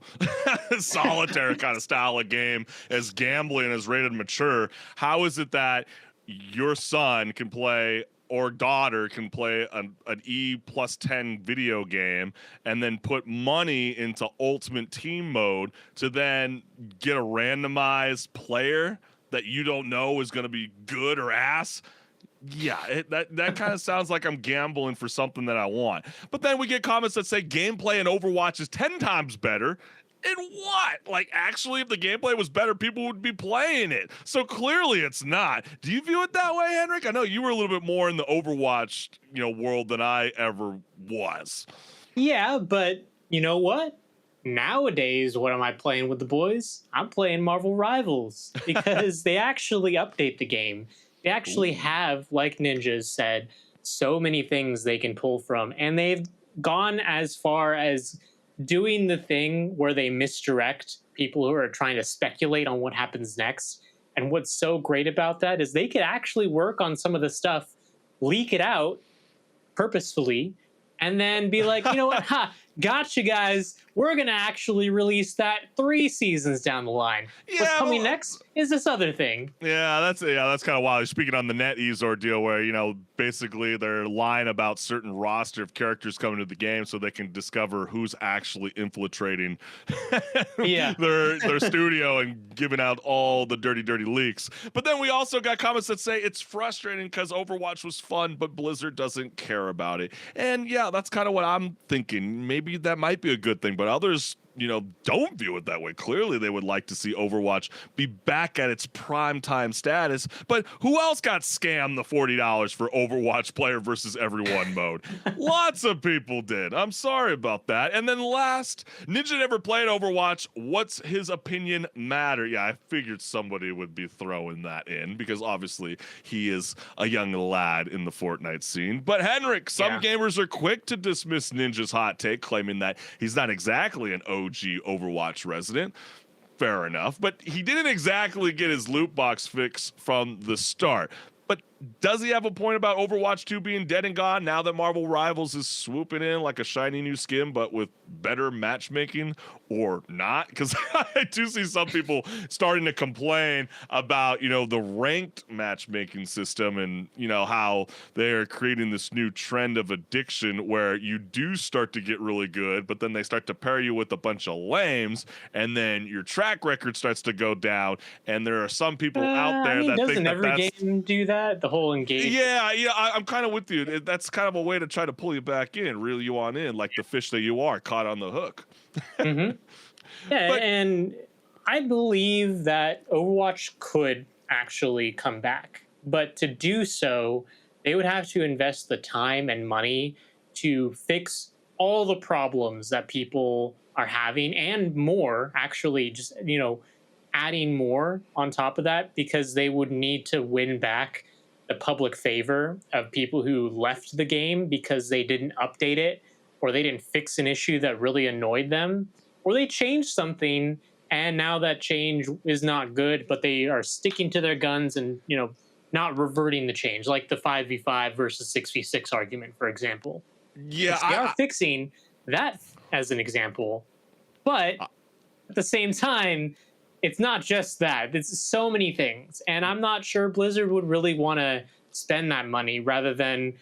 solitaire kind of style of game, as gambling, as rated mature, how is it that your son can play or daughter can play an E+10 video game and then put money into Ultimate Team mode to then get a randomized player that you don't know is going to be good or ass? Yeah, that kind of sounds like I'm gambling for something that I want. But then we get comments that say gameplay in Overwatch is 10 times better. And what? Like, actually, if the gameplay was better, people would be playing it. So clearly it's not. Do you view it that way, HenricK? I know you were a little bit more in the Overwatch, world than I ever was. Yeah, but you know what? Nowadays, what am I playing with the boys? I'm playing Marvel Rivals, because they actually update the game. They actually have, like Ninja said, so many things they can pull from. And they've gone as far as doing the thing where they misdirect people who are trying to speculate on what happens next. And what's so great about that is they could actually work on some of the stuff, leak it out purposefully, and then be like, you know what? Gotcha, guys. We're going to actually release that 3 seasons down the line. Yeah, what's coming next is this other thing. Yeah, that's kind of wild. Speaking on the NetEase ordeal, where basically they're lying about certain roster of characters coming to the game so they can discover who's actually infiltrating their studio and giving out all the dirty leaks. But then we also got comments that say it's frustrating because Overwatch was fun, but Blizzard doesn't care about it. And yeah, that's kind of what I'm thinking. Maybe that might be a good thing, but others don't view it that way. Clearly, they would like to see Overwatch be back at its prime time status. But who else got scammed the $40 for Overwatch player versus everyone mode? Lots of people did. I'm sorry about that. And then last, Ninja never played Overwatch. What's his opinion matter? Yeah, I figured somebody would be throwing that in because obviously he is a young lad in the Fortnite scene. But HenricK, some gamers are quick to dismiss Ninja's hot take, claiming that he's not exactly an OG Overwatch resident. Fair enough, but he didn't exactly get his loot box fix from the start. But does he have a point about Overwatch 2 being dead and gone now that Marvel Rivals is swooping in like a shiny new skin, but with better matchmaking, or not? Because I do see some people starting to complain about, the ranked matchmaking system and, how they're creating this new trend of addiction where you do start to get really good, but then they start to pair you with a bunch of lames, and then your track record starts to go down. And there are some people out there that think that every game do that? The whole engagement. Yeah, I'm kind of with you. That's kind of a way to try to pull you back in, reel you on in, like the fish that you are, caught on the hook. Yeah, and I believe that Overwatch could actually come back. But to do so, they would have to invest the time and money to fix all the problems that people are having and more, actually, just, adding more on top of that, because they would need to win back the public favor of people who left the game because they didn't update it, or they didn't fix an issue that really annoyed them, or they changed something and now that change is not good, but they are sticking to their guns and, not reverting the change, like the 5v5 versus 6v6 argument, for example. Yeah, they are fixing that as an example, but at the same time, it's not just that. It's so many things. And I'm not sure Blizzard would really want to spend that money rather than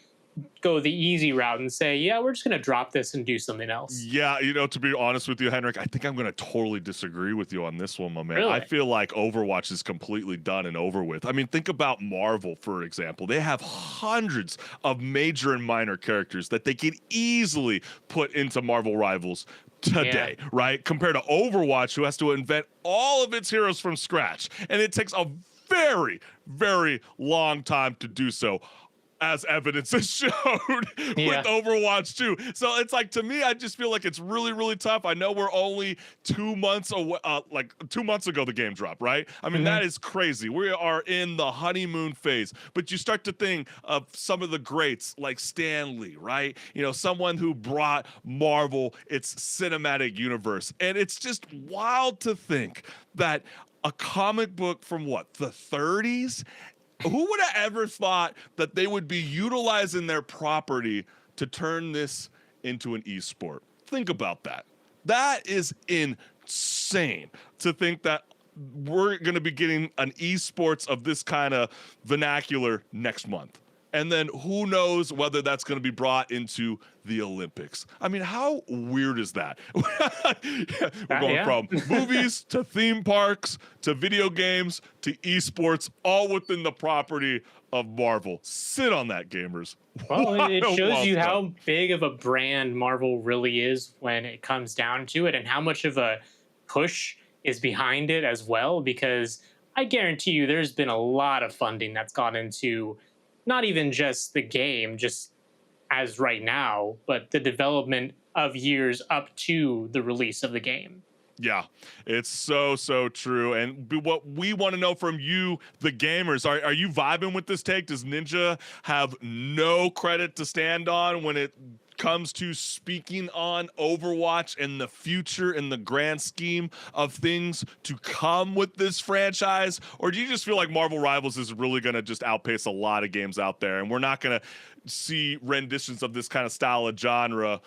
go the easy route and say, yeah, we're just going to drop this and do something else. Yeah, to be honest with you, HenricK, I think I'm going to totally disagree with you on this one, my man. Really? I feel like Overwatch is completely done and over with. I mean, think about Marvel, for example. They have hundreds of major and minor characters that they could easily put into Marvel Rivals today, right? Compared to Overwatch, who has to invent all of its heroes from scratch. And it takes a very, very long time to do so, as evidence has showed with Overwatch 2. So it's like, to me, I just feel like it's really, really tough. I know we're only 2 months away, 2 months ago the game dropped, right? I mean, that is crazy. We are in the honeymoon phase, but you start to think of some of the greats like Stan Lee, right? Someone who brought Marvel its cinematic universe. And it's just wild to think that a comic book from the 30s, who would have ever thought that they would be utilizing their property to turn this into an esport? Think about that. That is insane to think that we're going to be getting an esports of this kind of vernacular next month. And then who knows whether that's going to be brought into the Olympics. I mean, how weird is that? We're going from movies to theme parks to video games to esports, all within the property of Marvel. Sit on that, gamers. Well, it shows you how big of a brand Marvel really is when it comes down to it, and how much of a push is behind it as well, because I guarantee you there's been a lot of funding that's gone into not even just the game, just as right now, but the development of years up to the release of the game. Yeah, it's so true. And what we want to know from you, the gamers, are you vibing with this take? Does Ninja have no credit to stand on when it comes to speaking on Overwatch and the future and the grand scheme of things to come with this franchise? Or do you just feel like Marvel Rivals is really going to just outpace a lot of games out there, and we're not going to see renditions of this kind of style of genre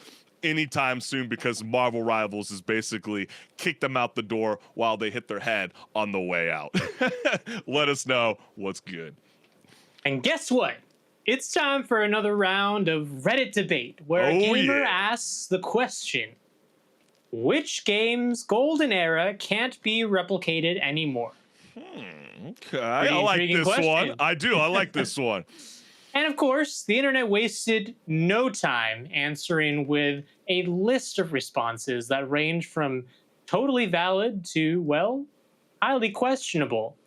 anytime soon because Marvel Rivals has basically kicked them out the door while they hit their head on the way out? Let us know what's good. And guess what? It's time for another round of Reddit debate, where a gamer asks the question, which game's golden era can't be replicated anymore? Okay, I like this one. I do. I like this one. And of course, the internet wasted no time answering with a list of responses that range from totally valid to, well, highly questionable.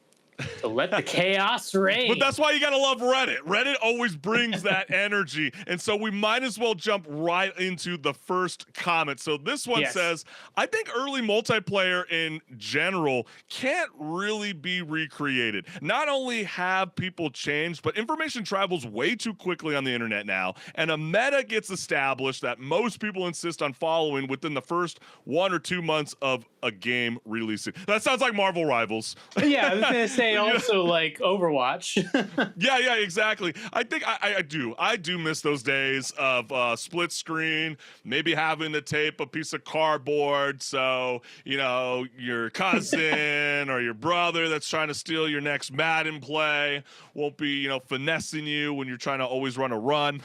So let the chaos reign. But that's why you gotta love Reddit. Reddit always brings that energy. And so we might as well jump right into the first comment. So this one says, I think early multiplayer in general can't really be recreated. Not only have people changed, but information travels way too quickly on the internet now. And a meta gets established that most people insist on following within the first 1 or 2 months of a game releasing. That sounds like Marvel Rivals. Yeah, I was gonna say also like Overwatch. Yeah, exactly. I think I do miss those days of split screen, maybe having to tape a piece of cardboard so, you know, your cousin or your brother that's trying to steal your next Madden play won't be, you know, finessing you when you're trying to always run a run.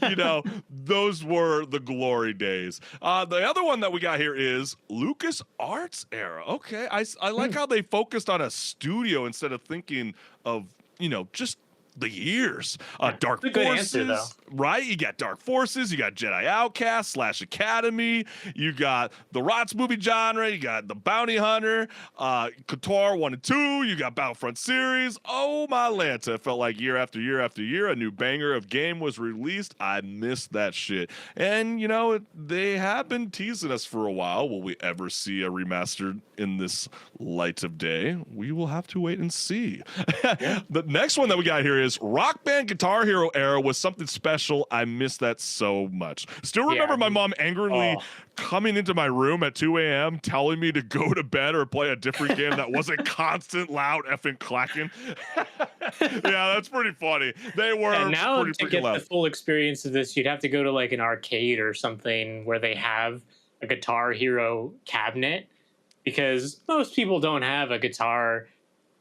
You know, those were the glory days. The other one that we got here is Lucas Arts era. Okay, I like how they focused on a studio instead of thinking of, you know, just the years. Dark Good Forces, answer, though. right? You got Dark Forces, you got Jedi Outcast / Academy, you got the ROTS movie genre, you got the Bounty Hunter, Qatar 1 and 2, you got Battlefront series. Oh my Lanta, it felt like year after year after year, a new banger of game was released. I missed that shit. And, you know, they have been teasing us for a while. Will we ever see a remastered in this light of day? We will have to wait and see. The next one that we got here is Rock Band Guitar Hero era was something special. I miss that so much. Still remember my mom angrily coming into my room at 2 a.m. telling me to go to bed or play a different game that wasn't constant, loud effing clacking. Yeah, that's pretty funny. They were and now pretty to get loud. the full experience of this, you'd have to go to like an arcade or something where they have a Guitar Hero cabinet, because most people don't have a guitar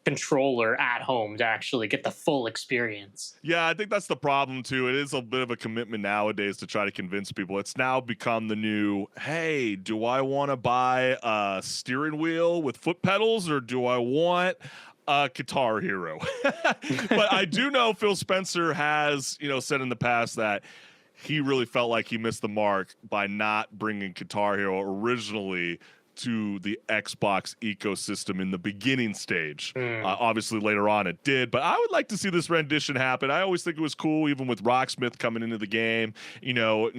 controller at home to actually get the full experience. Yeah, I think that's the problem too. It is a bit of a commitment nowadays to try to convince people. It's now become the new, hey, do I want to buy a steering wheel with foot pedals or do I want a Guitar Hero? But I do know Phil Spencer has, you know, said in the past that he really felt like he missed the mark by not bringing Guitar Hero originally to the Xbox ecosystem in the beginning stage. Obviously later on it did, but I would like to see this rendition happen. I always think it was cool, even with Rocksmith coming into the game. You know,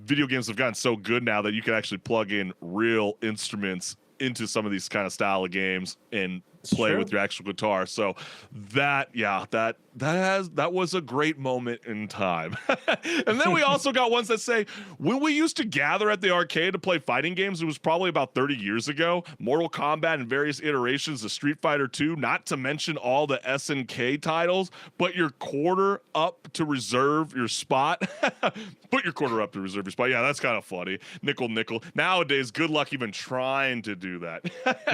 video games have gotten so good now that you can actually plug in real instruments into some of these kind of style of games and play with your actual guitar. So that was a great moment in time. And then we also got ones that say, when we used to gather at the arcade to play fighting games, it was probably about 30 years ago. Mortal Kombat and various iterations of Street Fighter 2, not to mention all the SNK titles, but your quarter up to reserve your spot. Put your quarter up to reserve your spot. Yeah, that's kind of funny. Nickel. Nowadays, good luck even trying to do that.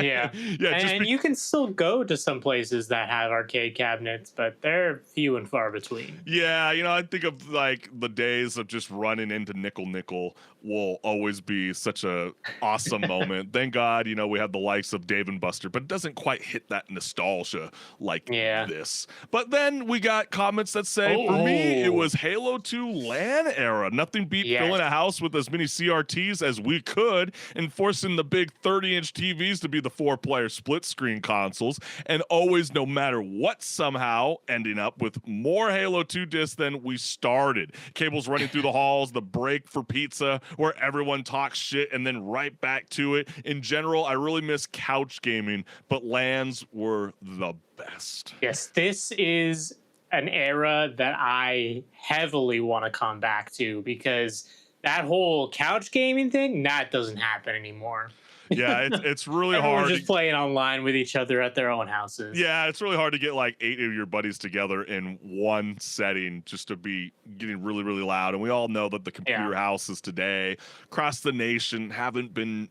Yeah. And you can still go to some places that have arcade cabinets, but they're few and far between. Yeah, you know, I think of like the days of just running into Nickel will always be such a awesome moment. Thank God, you know, we have the likes of Dave and Buster, but it doesn't quite hit that nostalgia like this. But then we got comments that say, for me, it was Halo 2 LAN era. Nothing beat filling a house with as many CRTs as we could and forcing the big 30-inch TVs to be the 4-player split screen consoles, and always, no matter what, somehow ending up with more Halo 2 discs than we started. Cables running through the halls, the break for pizza, where everyone talks shit and then right back to it. In general, I really miss couch gaming, but LANs were the best. Yes, this is an era that I heavily want to come back to, because that whole couch gaming thing, that doesn't happen anymore. Yeah, it's really Everyone's hard. Just playing online with each other at their own houses. Yeah, it's really hard to get like 8 of your buddies together in one setting just to be getting really, really loud. And we all know that the computer houses today across the nation haven't been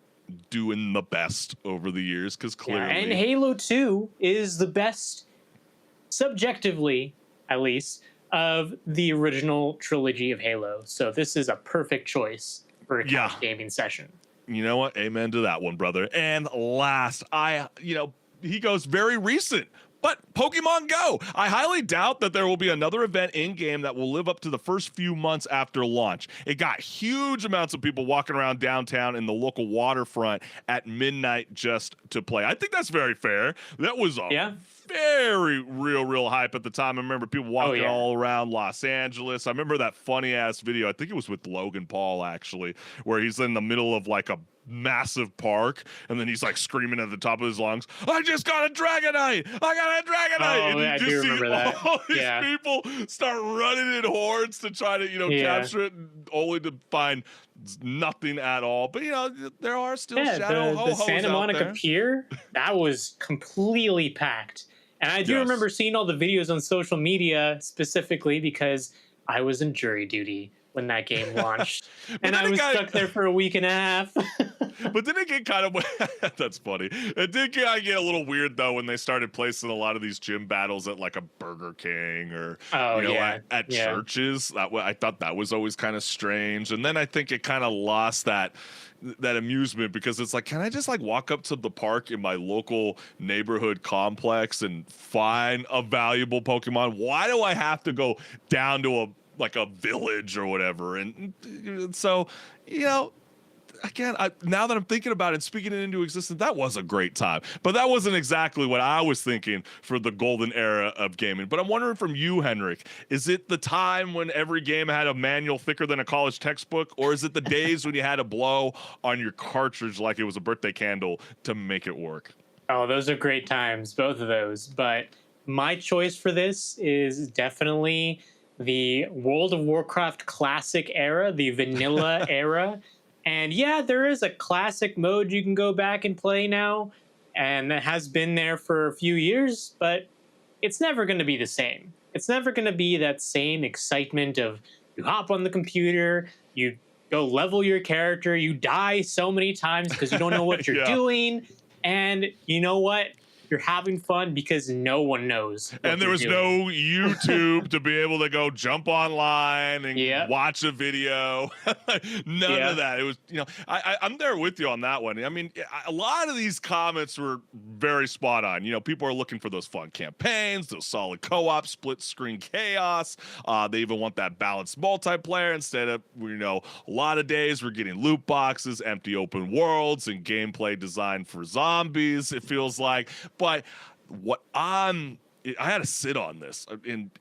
doing the best over the years, because clearly. And Halo 2 is the best, subjectively at least, of the original trilogy of Halo. So this is a perfect choice for a couch gaming session. You know what? Amen to that one, brother. And last, he goes very recent, But Pokemon Go, I highly doubt that there will be another event in-game that will live up to the first few months after launch. It got huge amounts of people walking around downtown in the local waterfront at midnight just to play. I think that's very fair. That was a very real hype at the time. I remember people walking all around Los Angeles. I remember that funny ass video. I think it was with Logan Paul actually, where he's in the middle of like a massive park and then he's like screaming at the top of his lungs, I just got a Dragonite! I got a Dragonite! Oh, and you just see all these people start running in hordes to try to, capture it, only to find nothing at all. But there are still shadow ho-hos the Santa Monica Pier, that was completely packed. And I do remember seeing all the videos on social media specifically because I was in jury duty when that game launched. And I was stuck there for a week and a half. But didn't it get kind of that's funny. It did kind of get a little weird though when they started placing a lot of these gym battles at like a Burger King or at churches. I thought that was always kind of strange. And then I think it kind of lost that amusement because it's like, can I just like walk up to the park in my local neighborhood complex and find a valuable Pokemon? Why do I have to go down to a village or whatever? And so, again, now that I'm thinking about it and speaking it into existence, that was a great time. But that wasn't exactly what I was thinking for the golden era of gaming. But I'm wondering from you, HenricK, is it the time when every game had a manual thicker than a college textbook? Or is it the days when you had to blow on your cartridge like it was a birthday candle to make it work? Oh, those are great times, both of those. But my choice for this is definitely the World of Warcraft Classic era, the vanilla era. And yeah, there is a classic mode you can go back and play now, and that has been there for a few years, but it's never going to be the same. It's never going to be that same excitement of you hop on the computer, you go level your character, you die so many times because you don't know what you're doing, and you know what? You're having fun because no one knows. And there was no YouTube to be able to go jump online and watch a video. None of that. It was, I'm there with you on that one. I mean, a lot of these comments were very spot on. People are looking for those fun campaigns, those solid co-op, split screen chaos. They even want that balanced multiplayer instead of, a lot of days we're getting loot boxes, empty open worlds, and gameplay designed for zombies, it feels like. But I had to sit on this, and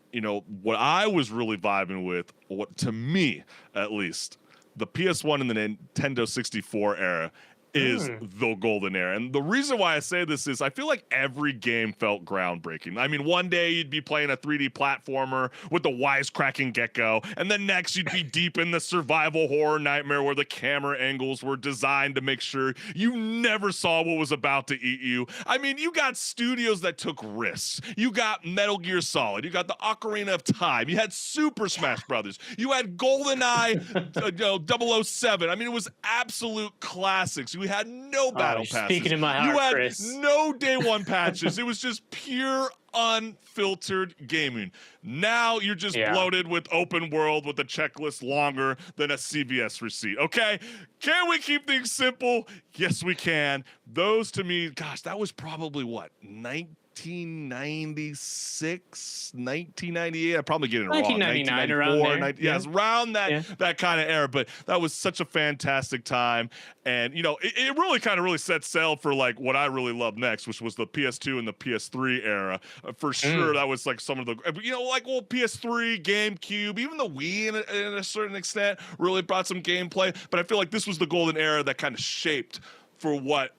what I was really vibing with, what to me at least, the PS1 and the Nintendo 64 era is the golden era. And the reason why I say this is I feel like every game felt groundbreaking. I mean, one day you'd be playing a 3D platformer with the wisecracking gecko, and then next you'd be deep in the survival horror nightmare where the camera angles were designed to make sure you never saw what was about to eat you. I mean, you got studios that took risks. You got Metal Gear Solid. You got the Ocarina of Time. You had Super Smash Brothers. You had GoldenEye 007. I mean, it was absolute classics. You had no battle passes. Speaking in my heart, you had Chris. no day one patches. It was just pure unfiltered gaming. Now you're just bloated with open world with a checklist longer than a CVS receipt. Okay, can we keep things simple? Yes, we can. Those to me, gosh, that was probably what, 1996, 1998. I'm probably getting it wrong. 1999, around there. It's around that kind of era. But that was such a fantastic time, and it really kind of set sail for like what I really love next, which was the PS2 and the PS3 era. For sure, that was like some of the PS3, GameCube, even the Wii in a certain extent really brought some gameplay. But I feel like this was the golden era that kind of shaped for what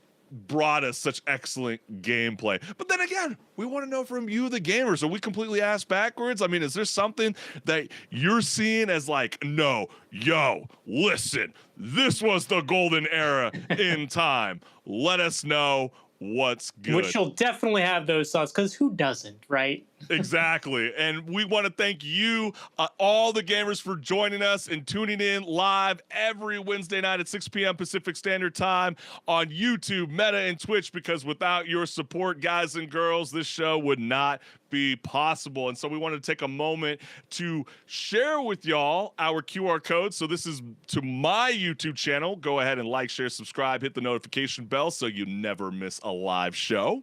brought us such excellent gameplay. But then again, we want to know from you, the gamers, are we completely ass backwards? I mean, is there something that you're seeing as like, no, listen, this was the golden era in time? Let us know what's good. Which you'll definitely have those thoughts, because who doesn't, right? Exactly. And we want to thank you, all the gamers, for joining us and tuning in live every Wednesday night at 6 p.m. Pacific Standard Time on YouTube, Meta, and Twitch, because without your support, guys and girls, this show would not be possible. And so we wanted to take a moment to share with y'all our QR code. So this is to my YouTube channel. Go ahead and like, share, subscribe, hit the notification bell so you never miss a live show.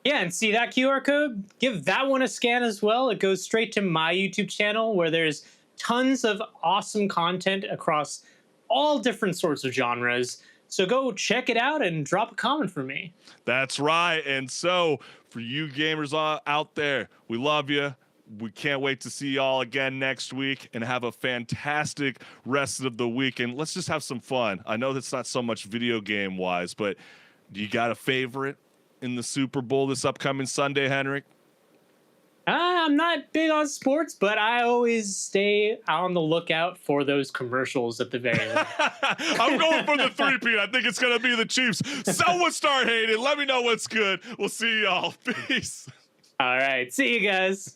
Yeah, and see that QR code? Give that one a scan as well. It goes straight to my YouTube channel where there's tons of awesome content across all different sorts of genres. So go check it out and drop a comment for me. That's right. And so for you gamers out there, we love you. We can't wait to see y'all again next week and have a fantastic rest of the week. And let's just have some fun. I know that's not so much video game wise, but do you got a favorite in the Super Bowl this upcoming Sunday, HenricK? I'm not big on sports, but I always stay on the lookout for those commercials at the very end. I'm going for the 3-peat. I think it's going to be the Chiefs. Someone start hating. Let me know what's good. We'll see y'all. Peace. All right. See you guys.